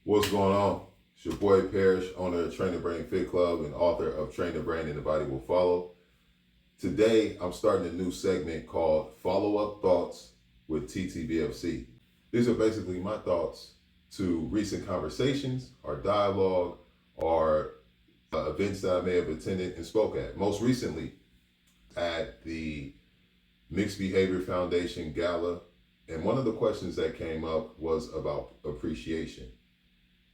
What's going on? It's your boy Parrish, owner of Train the Brain Fit Club and author of Train the Brain and the Body Will Follow. Today, I'm starting a new segment called Follow-Up Thoughts with TTBFC. These are basically my thoughts to recent conversations or dialogue or events that I may have attended and spoke at. Most recently, at the Mixed Behavior Foundation Gala, and one of the questions that came up was about appreciation.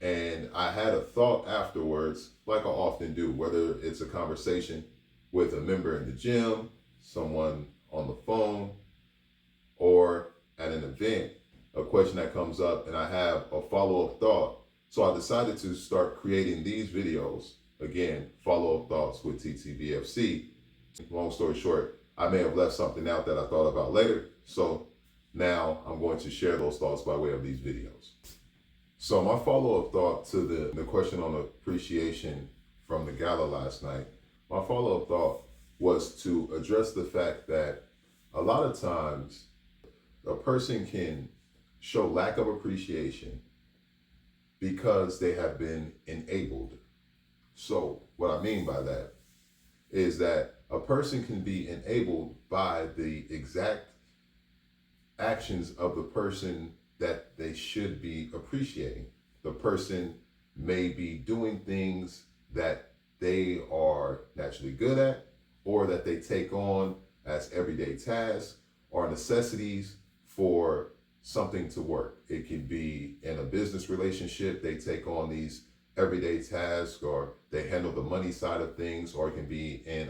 And I had a thought afterwards, like I often do, whether it's a conversation with a member in the gym, someone on the phone, or at an event, a question that comes up and I have a follow-up thought. So I decided to start creating these videos. Again, follow-up thoughts with TTBFC. Long story short, I may have left something out that I thought about later. So now I'm going to share those thoughts by way of these videos. So my follow-up thought to the question on appreciation from the gala last night, my follow-up thought was to address the fact that a lot of times a person can show lack of appreciation because they have been enabled. So what I mean by that is that a person can be enabled by the exact actions of the person that they should be appreciating. The person may be doing things that they are naturally good at, or that they take on as everyday tasks or necessities for something to work. It could be in a business relationship, they take on these everyday tasks, or they handle the money side of things, or it can be in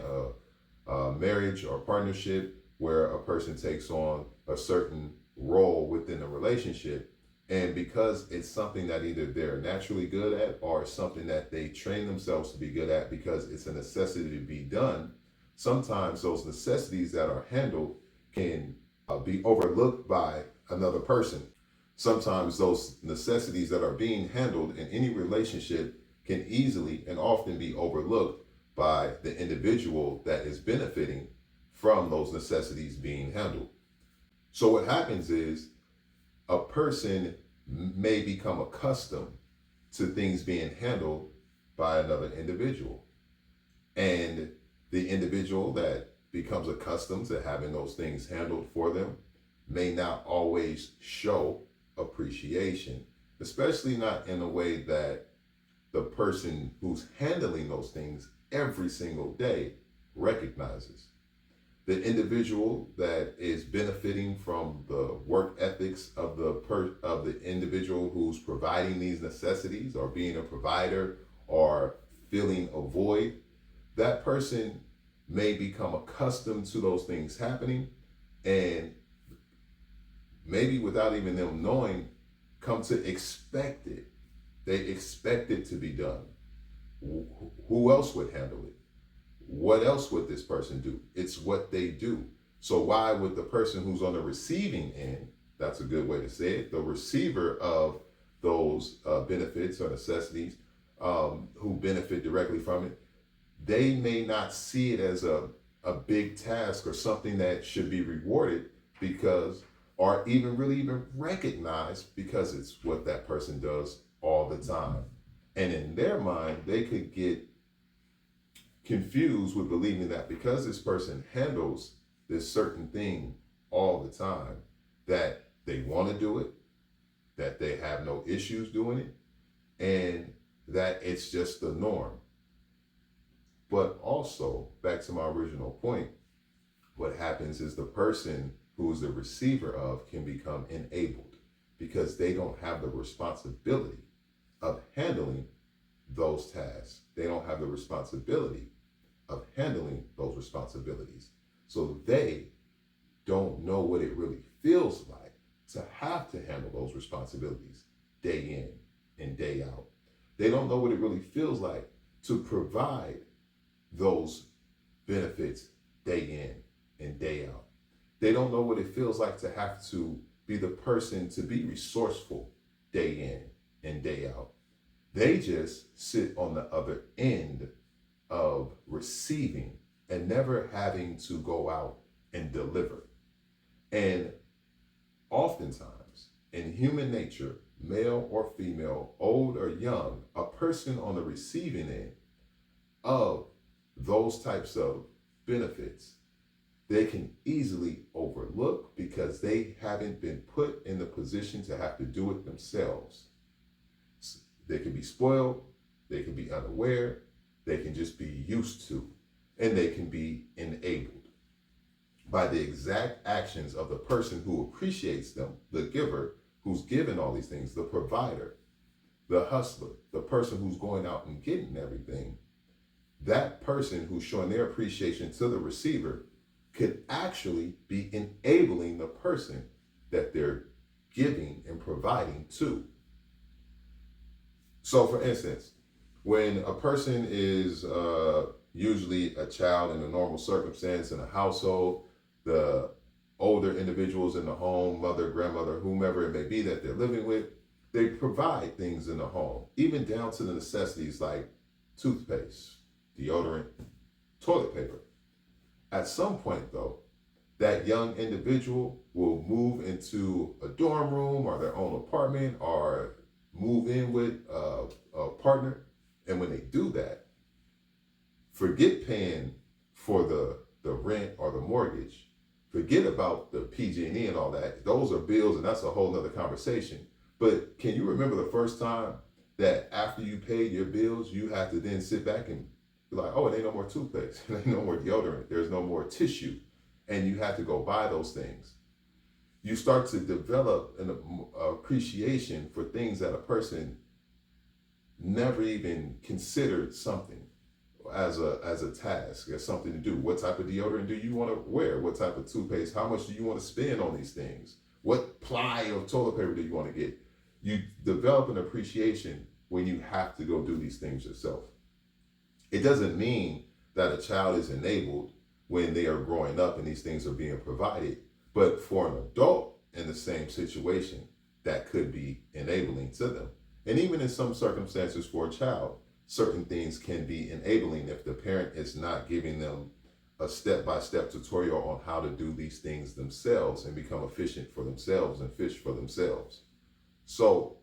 a marriage or partnership where a person takes on a certain role within a relationship, and because it's something that either they're naturally good at or something that they train themselves to be good at because it's a necessity to be done, sometimes those necessities that are handled can be overlooked by another person. Sometimes those necessities that are being handled in any relationship can easily and often be overlooked by the individual that is benefiting from those necessities being handled. So what happens is a person may become accustomed to things being handled by another individual. And the individual that becomes accustomed to having those things handled for them may not always show appreciation, especially not in a way that the person who's handling those things every single day recognizes. The individual that is benefiting from the work ethics of the individual who's providing these necessities, or being a provider, or filling a void, that person may become accustomed to those things happening, and maybe without even them knowing, come to expect it. They expect it to be done. Who else would handle it? What else would this person do? It's what they do. So why would the person who's on the receiving end, that's a good way to say it, the receiver of those benefits or necessities, who benefit directly from it, they may not see it as a big task or something that should be rewarded because, or even really recognized because it's what that person does all the time. And in their mind, they could get confused with believing that because this person handles this certain thing all the time, that they want to do it, that they have no issues doing it, and that it's just the norm. But also, back to my original point, what happens is the person who is the receiver of can become enabled because they don't have the responsibility of handling those tasks. They don't have the responsibility of handling those responsibilities. So they don't know what it really feels like to have to handle those responsibilities day in and day out. They don't know what it really feels like to provide those benefits day in and day out. They don't know what it feels like to have to be the person to be resourceful day in and day out. They just sit on the other end of receiving and never having to go out and deliver. And oftentimes in human nature, male or female, old or young, a person on the receiving end of those types of benefits, they can easily overlook because they haven't been put in the position to have to do it themselves. They can be spoiled, they can be unaware, they can just be used to, and they can be enabled by the exact actions of the person who appreciates them, the giver, who's given all these things, the provider, the hustler, the person who's going out and getting everything. That person who's showing their appreciation to the receiver could actually be enabling the person that they're giving and providing to. So, for instance, when a person is usually a child in a normal circumstance in a household, the older individuals in the home, mother, grandmother, whomever it may be that they're living with, they provide things in the home, even down to the necessities like toothpaste, deodorant, toilet paper. At some point, though, that young individual will move into a dorm room or their own apartment or move in with a partner. And when they do that, forget paying for the rent or the mortgage. Forget about the PG&E and all that. Those are bills, and that's a whole nother conversation. But can you remember the first time that after you paid your bills, you had to then sit back and be like, oh, it ain't no more toothpaste, it ain't no more deodorant, there's no more tissue, and you had to go buy those things. You start to develop an appreciation for things that a person never even considered something as a task, as something to do. What type of deodorant do you want to wear? What type of toothpaste? How much do you want to spend on these things? What ply of toilet paper do you want to get? You develop an appreciation when you have to go do these things yourself. It doesn't mean that a child is enabled when they are growing up and these things are being provided, but for an adult in the same situation, that could be enabling to them. And even in some circumstances for a child, certain things can be enabling if the parent is not giving them a step-by-step tutorial on how to do these things themselves and become efficient for themselves and fish for themselves. So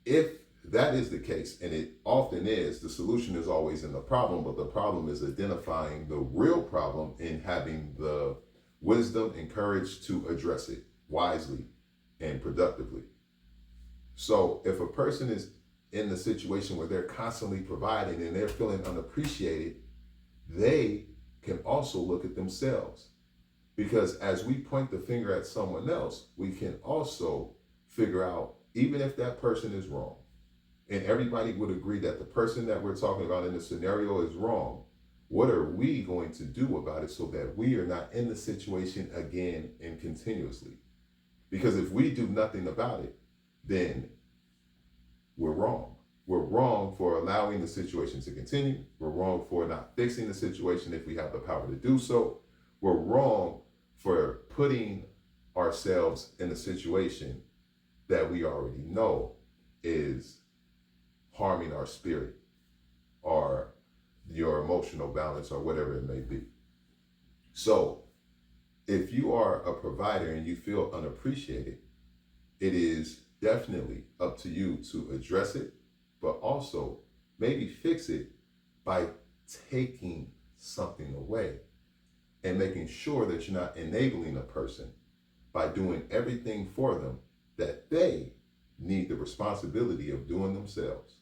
if that is the case, and it often is, the solution is always in the problem, but the problem is identifying the real problem and having the wisdom and courage to address it wisely and productively. So if a person is in the situation where they're constantly providing and they're feeling unappreciated, they can also look at themselves. Because as we point the finger at someone else, we can also figure out, even if that person is wrong, and everybody would agree that the person that we're talking about in the scenario is wrong, what are we going to do about it so that we are not in the situation again and continuously? Because if we do nothing about it, then we're wrong. We're wrong for allowing the situation to continue. We're wrong for not fixing the situation if we have the power to do so. We're wrong for putting ourselves in a situation that we already know is harming our spirit or your emotional balance or whatever it may be. So if you are a provider and you feel unappreciated, it is definitely up to you to address it, but also maybe fix it by taking something away and making sure that you're not enabling a person by doing everything for them that they need the responsibility of doing themselves.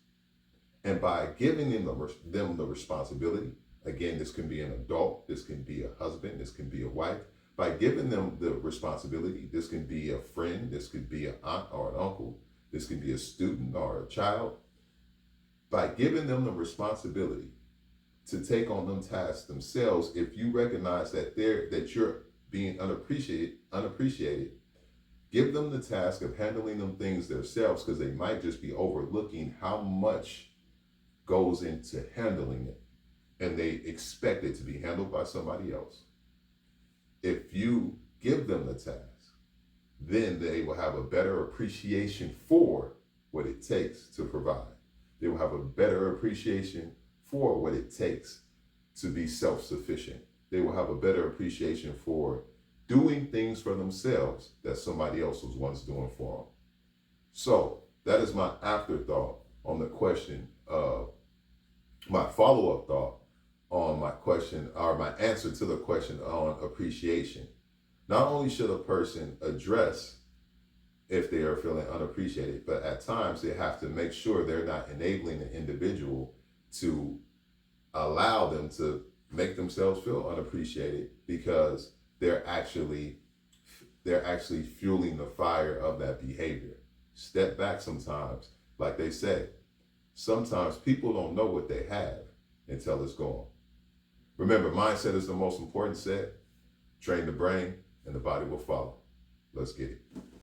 And by giving them the responsibility, again, this can be an adult, this can be a husband, this can be a wife. By giving them the responsibility, this can be a friend, this could be an aunt or an uncle, this could be a student or a child. By giving them the responsibility to take on them tasks themselves, if you recognize that you're being unappreciated, give them the task of handling them things themselves, because they might just be overlooking how much goes into handling it, and they expect it to be handled by somebody else. If you give them the task, then they will have a better appreciation for what it takes to provide. They will have a better appreciation for what it takes to be self-sufficient. They will have a better appreciation for doing things for themselves that somebody else was once doing for them. So that is my afterthought on the question of my follow-up thought on my question, or my answer to the question on appreciation. Not only should a person address if they are feeling unappreciated, but at times they have to make sure they're not enabling the individual to allow them to make themselves feel unappreciated, because they're actually fueling the fire of that behavior. Step back sometimes. Like they say, sometimes people don't know what they have until it's gone. Remember, mindset is the most important set. Train the brain and the body will follow. Let's get it.